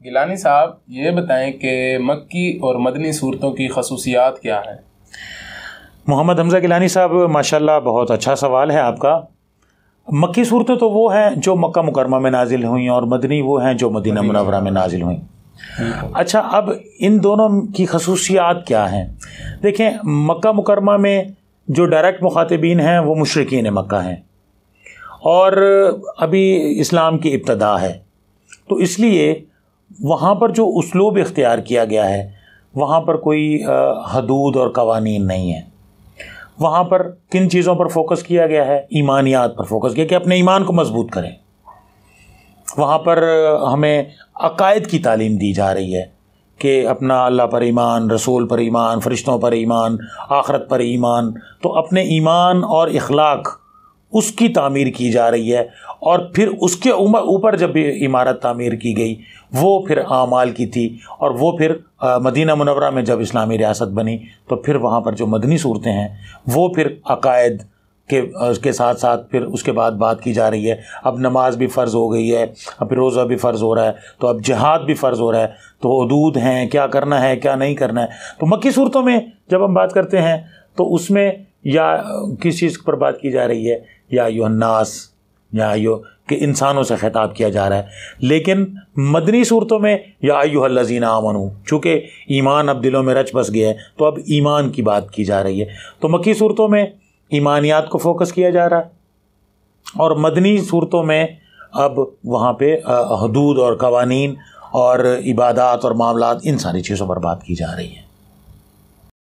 گیلانی صاحب یہ بتائیں کہ مکی اور مدنی صورتوں کی خصوصیات کیا ہیں؟ محمد حمزہ گیلانی صاحب ماشاءاللہ بہت اچھا سوال ہے آپ کا۔ مکی صورتیں تو وہ ہیں جو مکہ مکرمہ میں نازل ہوئیں، اور مدنی وہ ہیں جو مدینہ منورہ میں نازل ہوئیں۔ اچھا، اب ان دونوں کی خصوصیات کیا ہیں؟ دیکھیں، مکہ مکرمہ میں جو ڈائریکٹ مخاطبین ہیں وہ مشرکین مکہ ہیں، اور ابھی اسلام کی ابتدا ہے، تو اس لیے وہاں پر جو اسلوب اختیار کیا گیا ہے وہاں پر کوئی حدود اور قوانین نہیں ہیں۔ وہاں پر کن چیزوں پر فوکس کیا گیا ہے؟ ایمانیات پر فوکس کیا کہ اپنے ایمان کو مضبوط کریں۔ وہاں پر ہمیں عقائد کی تعلیم دی جا رہی ہے کہ اپنا اللہ پر ایمان، رسول پر ایمان، فرشتوں پر ایمان، آخرت پر ایمان، تو اپنے ایمان اور اخلاق اس کی تعمیر کی جا رہی ہے، اور پھر اس کے اوپر جب عمارت تعمیر کی گئی وہ پھر اعمال کی تھی، اور وہ پھر مدینہ منورہ میں جب اسلامی ریاست بنی تو پھر وہاں پر جو مدنی صورتیں ہیں وہ پھر عقائد کے ساتھ ساتھ پھر اس کے بعد بات کی جا رہی ہے۔ اب نماز بھی فرض ہو گئی ہے، اب پھر روزہ بھی فرض ہو رہا ہے، تو اب جہاد بھی فرض ہو رہا ہے، تو حدود ہیں، کیا کرنا ہے کیا نہیں کرنا ہے۔ تو مکی صورتوں میں جب ہم بات کرتے ہیں تو اس میں یا کس چیز پر بات کی جا رہی ہے؟ یا ایھا الناس، یا کہ انسانوں سے خطاب کیا جا رہا ہے۔ لیکن مدنی صورتوں میں یا ایھا الذین آمنوا، چونکہ ایمان اب دلوں میں رچ بس گیا ہے تو اب ایمان کی بات کی جا رہی ہے۔ تو مکی صورتوں میں ایمانیات کو فوکس کیا جا رہا ہے، اور مدنی صورتوں میں اب وہاں پہ حدود اور قوانین اور عبادات اور معاملات، ان ساری چیزوں پر بات کی جا رہی ہے۔